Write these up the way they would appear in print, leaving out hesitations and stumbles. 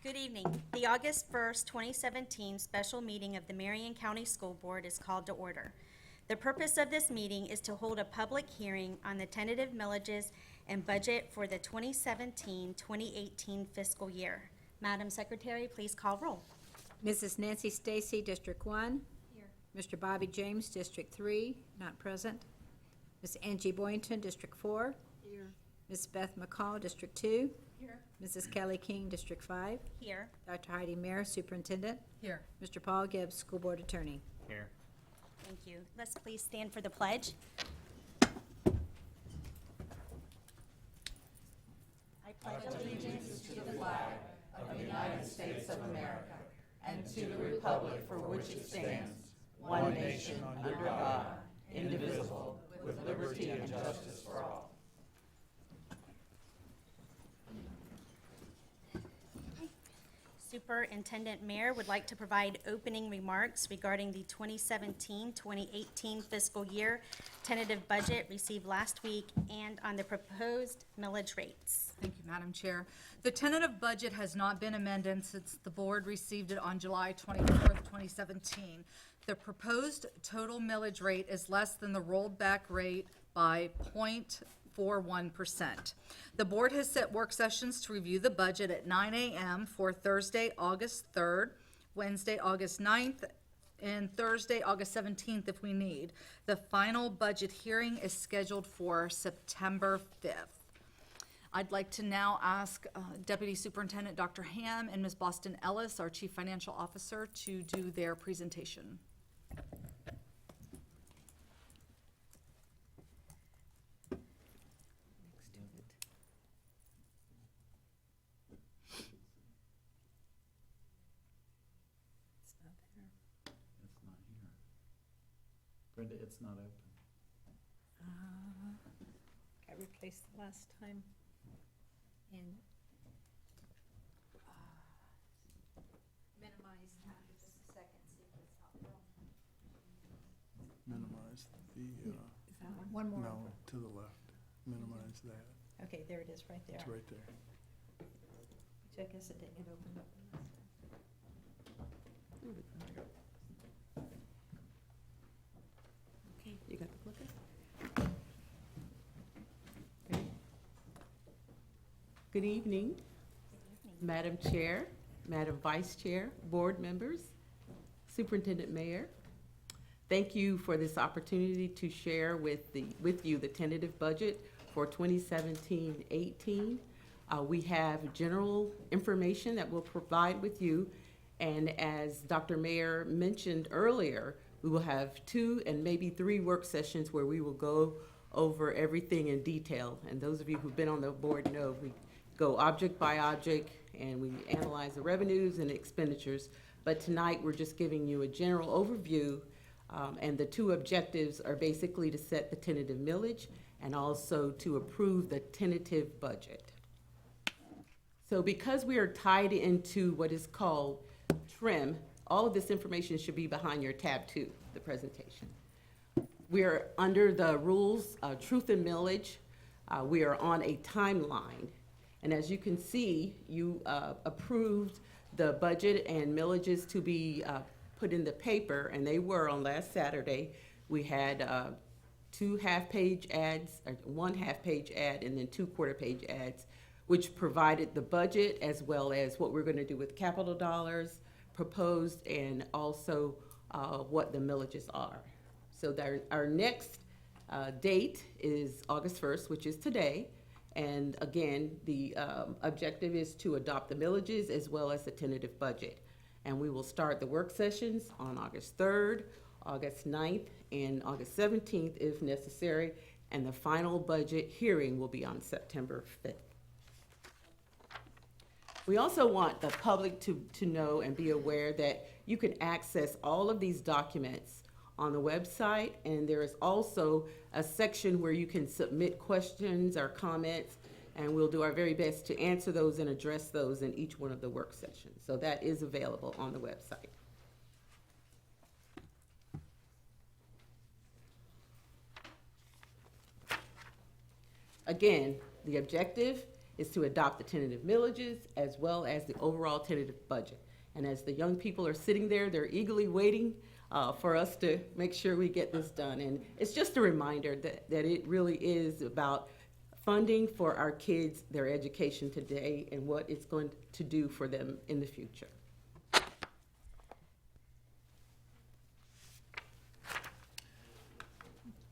Good evening. The August 1st, 2017 special meeting of the Marion County School Board is called to order. The purpose of this meeting is to hold a public hearing on the tentative millages and budget for the 2017-2018 fiscal year. Madam Secretary, please call roll. Mrs. Nancy Stacy, District 1. Here. Mr. Bobby James, District 3, not present. Ms. Angie Boynton, District 4. Here. Ms. Beth McCall, District 2. Here. Mrs. Kelly King, District 5. Here. Dr. Heidi Mayer, Superintendent. Here. Mr. Paul Gibbs, School Board Attorney. Here. Thank you. Let's please stand for the pledge. I pledge allegiance to the flag Of the United States of America, and to the republic for which it stands, one nation under God, indivisible, with liberty and justice for all. Superintendent Mayer would like to provide opening remarks regarding the 2017-2018 fiscal year tentative budget received last week and on the proposed millage rates. Thank you, Madam Chair. The tentative budget has not been amended since the board received it on July 24th, 2017. The proposed total millage rate is less than the rolled back rate by 0.41%. The board has set work sessions to review the budget at 9 a.m. for Thursday, August 3rd, Wednesday, August 9th, and Thursday, August 17th if we need. The final budget hearing is scheduled for September 5th. I'd like to now ask Deputy Superintendent Dr. Ham and Ms. Boston Ellis, our Chief Financial Officer, to do their presentation. It's not here. Brenda, it's not open. I replaced the last time. And minimize that for just a second, see if it's not wrong. Minimize the, Is that one? One more. no, to the left. Minimize that. Okay, there it is, right there. It's right there. So I guess it didn't get opened up. Okay, you got the clicker? Okay. Good evening, Madam Chair, Madam Vice Chair, board members, Superintendent Mayer. Thank you for this opportunity to share with you the tentative budget for 2017-18. We have general information that we'll provide with you, and as Dr. Mayer mentioned earlier, we will have 2 and maybe 3 work sessions where we will go over everything in detail. And those of you who've been on the board know we go object by object and we analyze the revenues and expenditures. But tonight we're just giving you a general overview, and the 2 objectives are basically to set the tentative millage and also to approve the tentative budget. So because we are tied into what is called trim, all of this information should be behind your tab 2, the presentation. We are under the rules, truth and millage. We are on a timeline. And as you can see, you approved the budget and millages to be put in the paper, and they were on last Saturday. We had 2 half-page ads, or 1 half-page ad, and then 2 quarter-page ads, which provided the budget as well as what we're going to do with capital dollars proposed, and also what the millages are. So our next date is August 1st, which is today. And again, the objective is to adopt the millages as well as the tentative budget. And we will start the work sessions on August 3rd, August 9th, and August 17th if necessary. And the final budget hearing will be on September 5th. We also want the public to know and be aware that you can access all of these documents on the website, and there is also a section where you can submit questions or comments, and we'll do our very best to answer those and address those in each one of the work sessions. So that is available on the website. Again, the objective is to adopt the tentative millages as well as the overall tentative budget. And as the young people are sitting there, they're eagerly waiting for us to make sure we get this done. And it's just a reminder that it really is about funding for our kids, their education today, and what it's going to do for them in the future.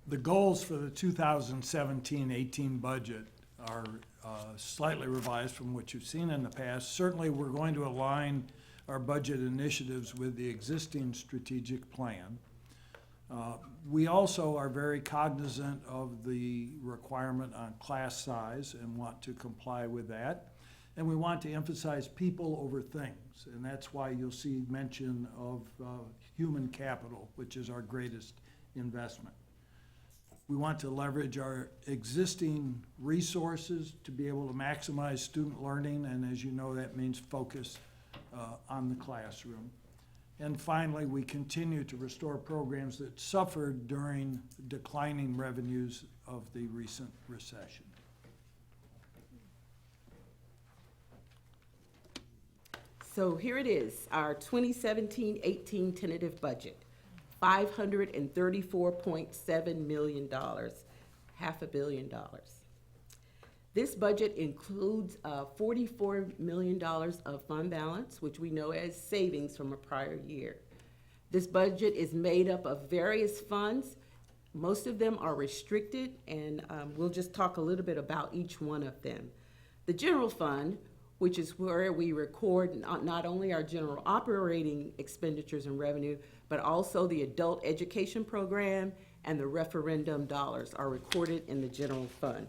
The goals for the 2017-18 budget are slightly revised from what you've seen in the past. Certainly, we're going to align our budget initiatives with the existing strategic plan. We also are very cognizant of the requirement on class size and want to comply with that. And we want to emphasize people over things, and that's why you'll see mention of human capital, which is our greatest investment. We want to leverage our existing resources to be able to maximize student learning, and as you know, that means focus on the classroom. And finally, we continue to restore programs that suffered during declining revenues of the recent recession. So here it is, our 2017-18 tentative budget, $534.7 million, $500 million. This budget includes $44 million of fund balance, which we know as savings from a prior year. This budget is made up of various funds. Most of them are restricted, and we'll just talk a little bit about each one of them. The general fund, which is where we record not only our general operating expenditures and revenue, but also the adult education program and the referendum dollars are recorded in the general fund.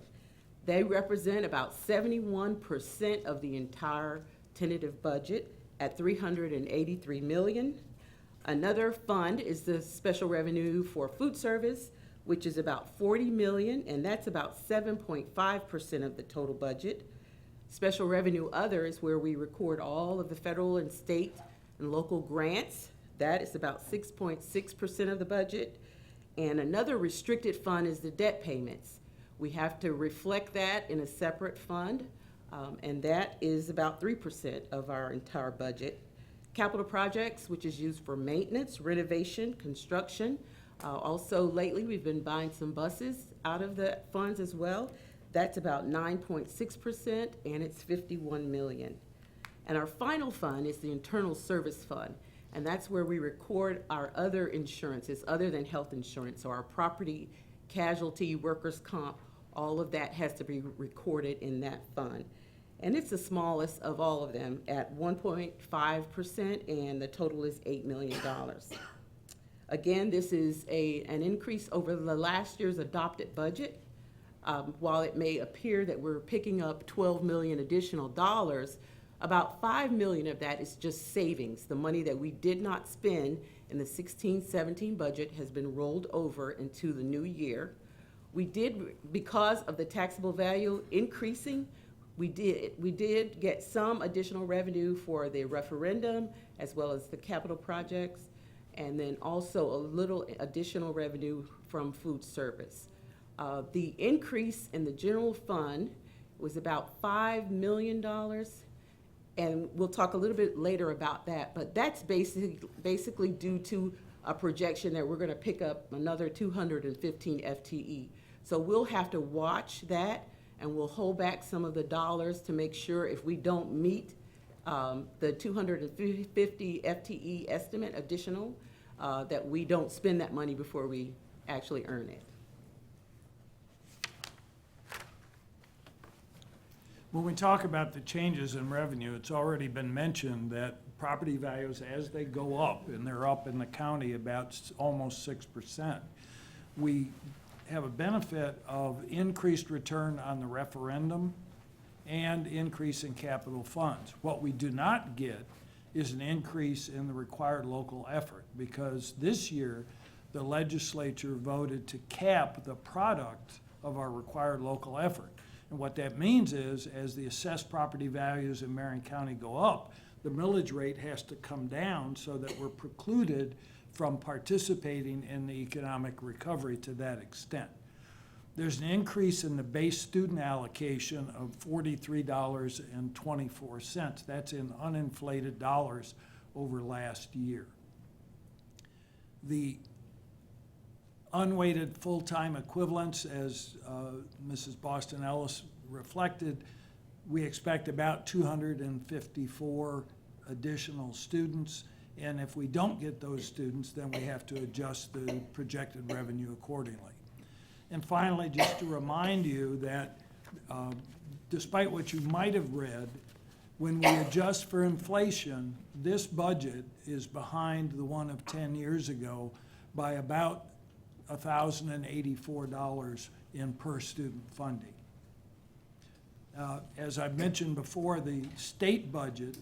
They represent about 71% of the entire tentative budget at $383 million. Another fund is the special revenue for food service, which is about $40 million, and that's about 7.5% of the total budget. Special revenue other is where we record all of the federal and state and local grants. That is about 6.6% of the budget. And another restricted fund is the debt payments. We have to reflect that in a separate fund, and that is about 3% of our entire budget. Capital projects, which is used for maintenance, renovation, construction. Also lately, we've been buying some buses out of the funds as well. That's about 9.6%, and it's $51 million. And our final fund is the internal service fund, and that's where we record our other insurances other than health insurance, so our property, casualty, workers' comp, all of that has to be recorded in that fund. And it's the smallest of all of them at 1.5%, and the total is $8 million. Again, this is an increase over the last year's adopted budget. While it may appear that we're picking up $12 million additional dollars, about $5 million of that is just savings. The money that we did not spend in the 16-17 budget has been rolled over into the new year. We did, because of the taxable value increasing, we did get some additional revenue for the referendum as well as the capital projects, and then also a little additional revenue from food service. The increase in the general fund was about $5 million, and we'll talk a little bit later about that, but that's basically due to a projection that we're going to pick up another 215 FTE. So we'll have to watch that, and we'll hold back some of the dollars to make sure if we don't meet the 250 FTE estimate additional, that we don't spend that money before we actually earn it. When we talk about the changes in revenue, it's already been mentioned that property values, as they go up, and they're up in the county about almost 6%, we have a benefit of increased return on the referendum and increase in capital funds. What we do not get is an increase in the required local effort, because this year the legislature voted to cap the product of our required local effort. And what that means is, as the assessed property values in Marion County go up, the millage rate has to come down so that we're precluded from participating in the economic recovery to that extent. There's an increase in the base student allocation of $43.24. That's in uninflated dollars over last year. The unweighted full-time equivalents, as Mrs. Boston Ellis reflected, we expect about 254 additional students. And if we don't get those students, then we have to adjust the projected revenue accordingly. And finally, just to remind you that despite what you might have read, when we adjust for inflation, this budget is behind the one of 10 years ago by about $1,084 in per student funding. As I mentioned before, the state budget,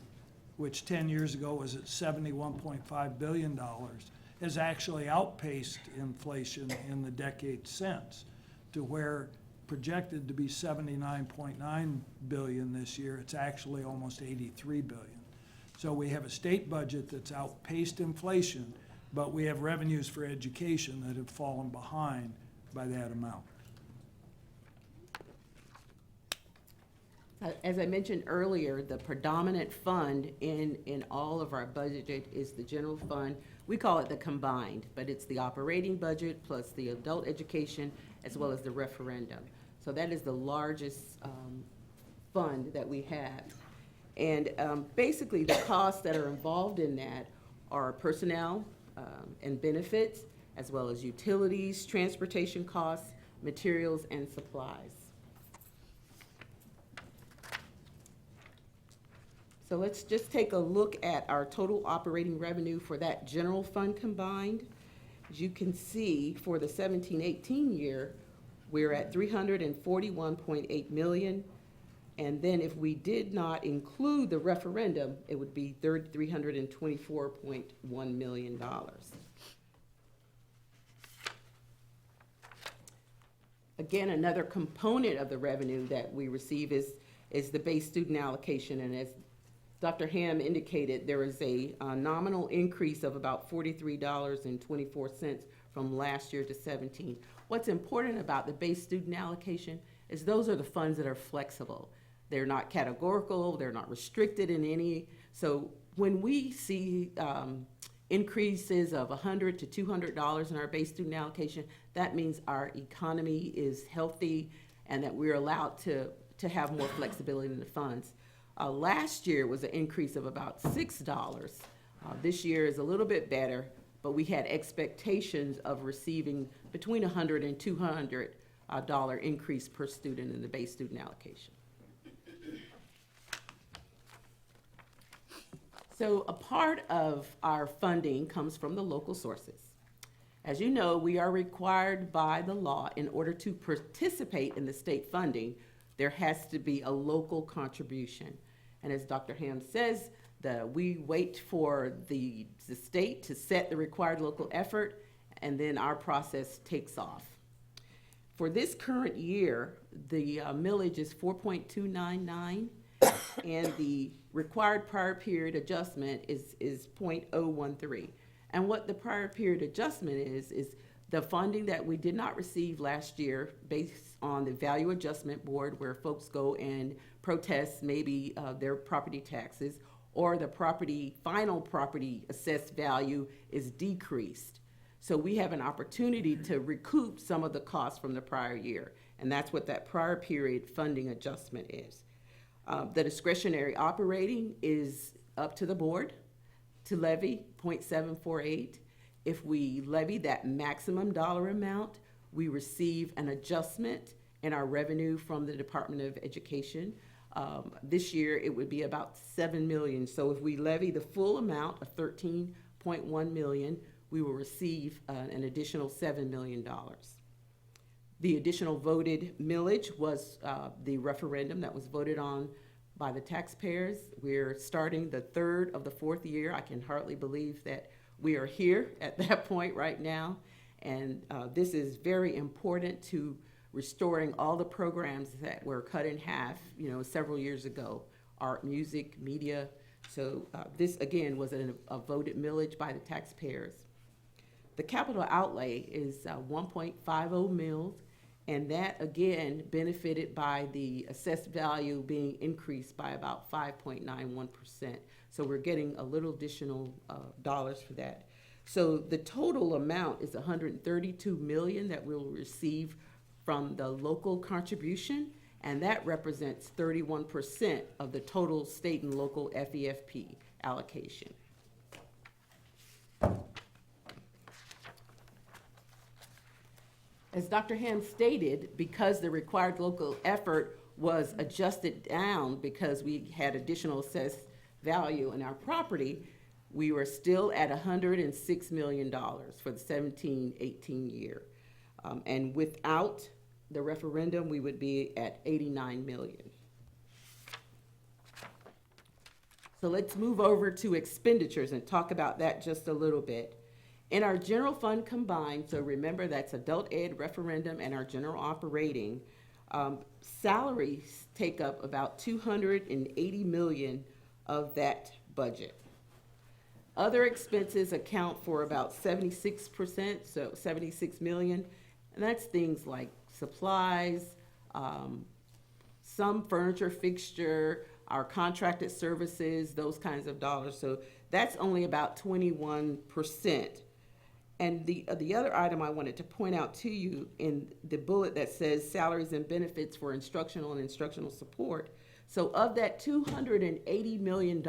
which 10 years ago was at $71.5 billion, has actually outpaced inflation in the decade since, to where projected to be $79.9 billion this year, it's actually almost $83 billion. So we have a state budget that's outpaced inflation, but we have revenues for education that have fallen behind by that amount. As I mentioned earlier, the predominant fund in all of our budget is the general fund. We call it the combined, but it's the operating budget plus the adult education as well as the referendum. So that is the largest fund that we have. And basically, the costs that are involved in that are personnel and benefits, as well as utilities, transportation costs, materials, and supplies. So let's just take a look at our total operating revenue for that general fund combined. As you can see, for the 17-18 year, we're at $341.8 million. And then if we did not include the referendum, it would be $324.1 million. Again, another component of the revenue that we receive is the base student allocation. And as Dr. Ham indicated, there is a nominal increase of about $43.24 from last year to 17. What's important about the base student allocation is those are the funds that are flexible. They're not categorical, they're not restricted in any. So when we see increases of $100 to $200 in our base student allocation, that means our economy is healthy and that we're allowed to have more flexibility in the funds. Last year was an increase of about $6. This year is a little bit better, but we had expectations of receiving between $100 and $200 increase per student in the base student allocation. So a part of our funding comes from the local sources. As you know, we are required by the law in order to participate in the state funding, there has to be a local contribution. And as Dr. Ham says, we wait for the state to set the required local effort, and then our process takes off. For this current year, the millage is 4.299, and the required prior period adjustment is 0.013. And what the prior period adjustment is the funding that we did not receive last year based on the value adjustment board, where folks go and protest maybe their property taxes, or the final property assessed value is decreased. So we have an opportunity to recoup some of the costs from the prior year, and that's what that prior period funding adjustment is. The discretionary operating is up to the board to levy 0.748. If we levy that maximum dollar amount, we receive an adjustment in our revenue from the Department of Education. This year, it would be about $7 million. So if we levy the full amount of $13.1 million, we will receive an additional $7 million. The additional voted millage was the referendum that was voted on by the taxpayers. We're starting the third of the fourth year. I can hardly believe that we are here at that point right now. And this is very important to restoring all the programs that were cut in half, several years ago, art, music, media. So this, again, was a voted millage by the taxpayers. The capital outlay is 1.50 mils, And that, again, benefited by the assessed value being increased by about 5.91%. So we're getting a little additional dollars for that. So the total amount is 132 million that we'll receive from the local contribution, and that represents 31% of the total state and local FEFP allocation. As Dr. Ham stated, because the required local effort was adjusted down because we had additional assessed value in our property, we were still at $106 million for the 17-18 year. And without the referendum, we would be at 89 million. So let's move over to expenditures and talk about that just a little bit. In our general fund combined, so remember that's adult ed, referendum, and our general operating, salaries take up about 280 million of that budget. Other expenses account for about 76%, so 76 million, and that's things like supplies, some furniture, fixture, our contracted services, those kinds of dollars. So that's only about 21%. And the other item I wanted to point out to you in the bullet that says salaries and benefits for instructional and instructional support. So of that $280 million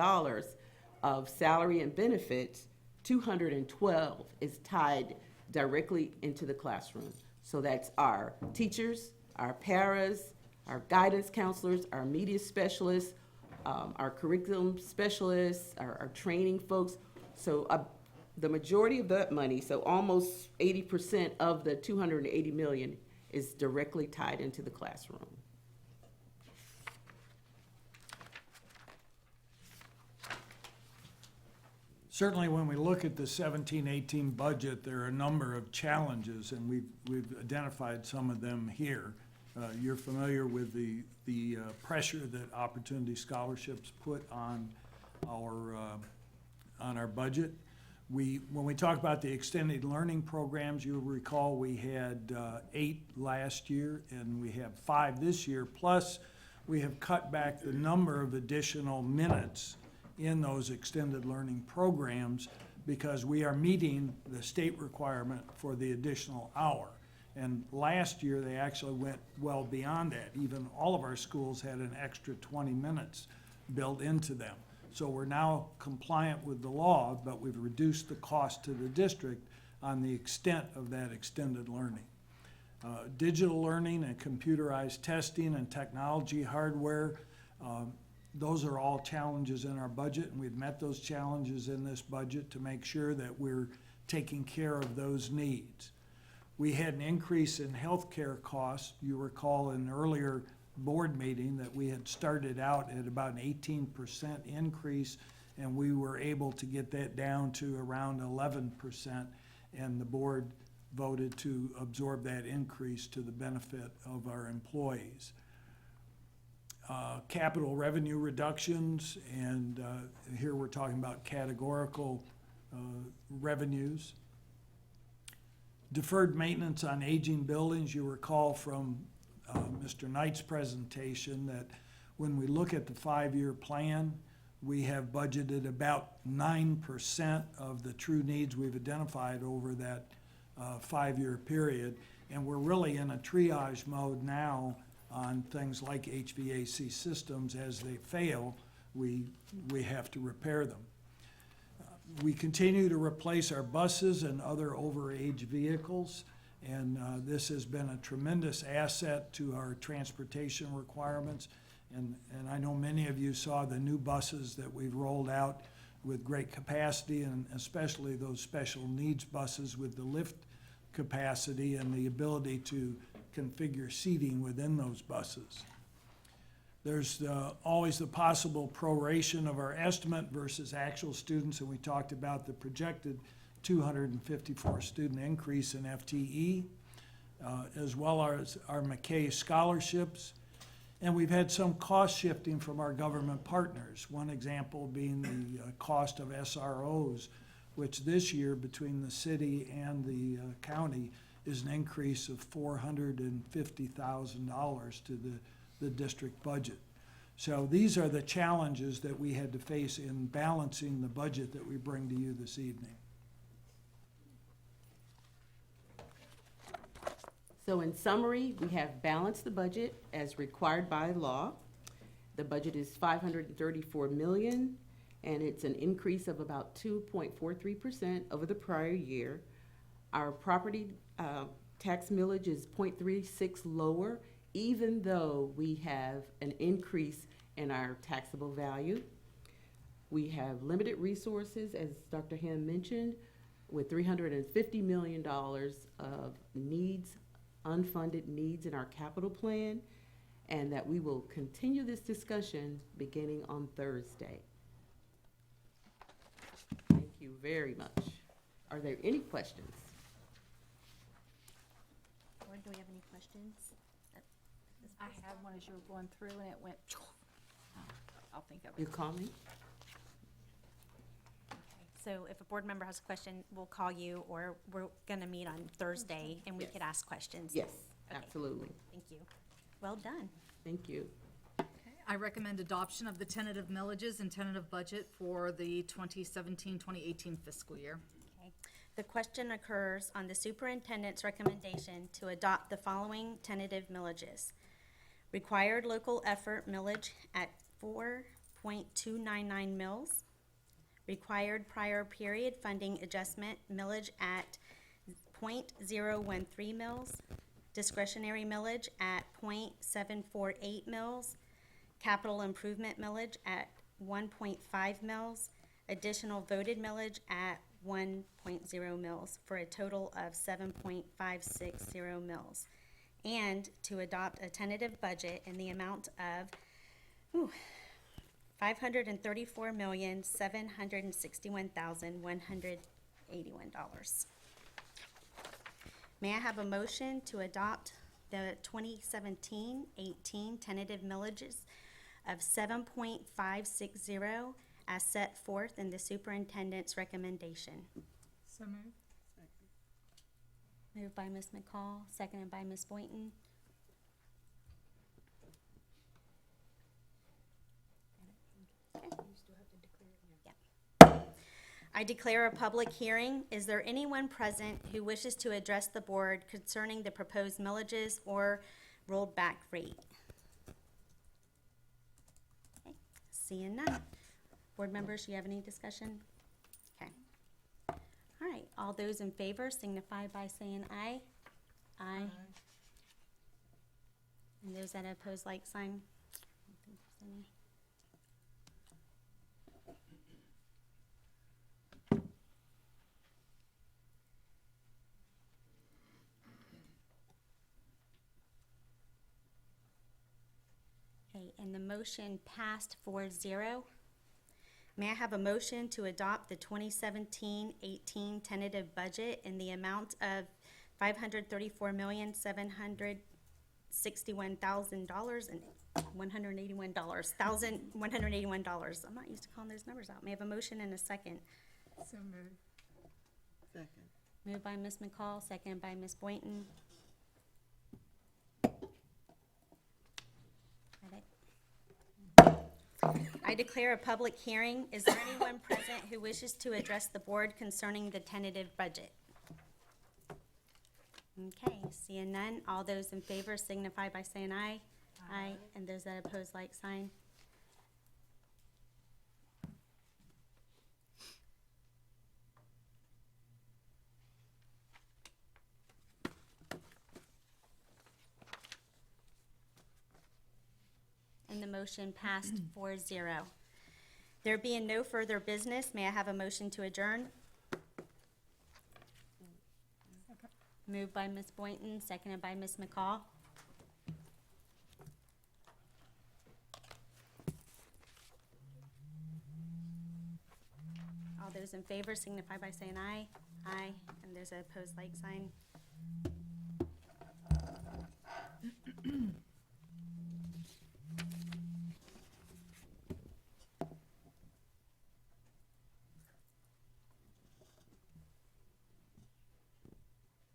of salary and benefits, 212 is tied directly into the classroom. So that's our teachers, our paras, our guidance counselors, our media specialists, our curriculum specialists, our training folks. So the majority of that money, so almost 80% of the 280 million, is directly tied into the classroom. Certainly, when we look at the 17-18 budget, there are a number of challenges, and we've identified some of them here. You're familiar with the pressure that opportunity scholarships put on our budget. When we talk about the extended learning programs, you'll recall we had 8 last year, and we have 5 this year. Plus, we have cut back the number of additional minutes in those extended learning programs because we are meeting the state requirement for the additional hour. And last year, they actually went well beyond that. Even all of our schools had an extra 20 minutes built into them. So we're now compliant with the law, but we've reduced the cost to the district on the extent of that extended learning. Digital learning and computerized testing and technology hardware, those are all challenges in our budget, and we've met those challenges in this budget to make sure that we're taking care of those needs. We had an increase in healthcare costs. You recall in an earlier board meeting that we had started out at about an 18% increase, and we were able to get that down to around 11%, and the board voted to absorb that increase to the benefit of our employees. Capital revenue reductions, and here we're talking about categorical revenues. Deferred maintenance on aging buildings. You recall from Mr. Knight's presentation that when we look at the 5-year plan, we have budgeted about 9% of the true needs we've identified over that 5-year period. And we're really in a triage mode now on things like HVAC systems. As they fail, we have to repair them. We continue to replace our buses and other overage vehicles, and this has been a tremendous asset to our transportation requirements. And I know many of you saw the new buses that we've rolled out with great capacity, and especially those special needs buses with the lift capacity and the ability to configure seating within those buses. There's always the possible proration of our estimate versus actual students, and we talked about the projected 254 student increase in FTE, as well as our McKay scholarships. And we've had some cost shifting from our government partners. One example being the cost of SROs, which this year between the city and the county is an increase of $450,000 to the district budget. So these are the challenges that we had to face in balancing the budget that we bring to you this evening. So in summary, we have balanced the budget as required by law. The budget is $534 million, and it's an increase of about 2.43% over the prior year. Our property tax millage is 0.36 lower, even though we have an increase in our taxable value. We have limited resources, as Dr. Ham mentioned, with $350 million of needs, unfunded needs in our capital plan, and that we will continue this discussion beginning on Thursday. Thank you very much. Are there any questions? Board, do we have any questions? I had one as you were going through and it went, I'll think of You it. call me? So if a board member has a question, we'll call you, or we're gonna meet on Thursday, and we Yes. could ask questions. Yes, Okay. absolutely. Thank you. Well done. Thank you. I recommend adoption of the tentative millages and tentative budget for the 2017-2018 fiscal year. Okay. The question occurs on the superintendent's recommendation to adopt the following tentative millages. Required local effort millage at 4.299 mils. Required prior period funding adjustment millage at 0.013 mils. Discretionary millage at 0.748 mils. Capital improvement millage at 1.5 mils. Additional voted millage at 1.0 mils for a total of 7.560 mils. And to adopt a tentative budget in the amount of $534,761,181. May I have a motion to adopt the 2017-18 tentative millages of 7.560 as set forth in the superintendent's recommendation? So moved. Moved by Ms. McCall, seconded by Ms. Boynton. I declare a public hearing. Is there anyone present who wishes to address the board concerning the proposed millages or rolled back rate? Okay, seeing none. Board members, do you have any discussion? Okay. All right, all those in favor signify by saying aye. Aye. And those that oppose, like sign. I don't think there's any. Okay, and the motion passed 4-0. May I have a motion to adopt the 2017-18 tentative budget in the amount of $534,761,181 and $181. I'm not used to calling those numbers out. May I have a motion and a second? So moved. Second. Moved by Ms. McCall, second by Ms. Boynton. Got it. I declare a public hearing. Is there anyone present who wishes to address the board concerning the tentative budget? Okay, seeing none, all those in favor signify by saying aye. Aye. And those that oppose, like sign. And the motion passed 4-0. There being no further business, may I have a motion to adjourn? Moved by Ms. Boynton, seconded by Ms. McCall. All those in favor signify by saying aye. Aye. And those that oppose, like sign.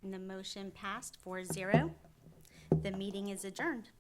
And and the motion passed 4-0. The meeting is adjourned.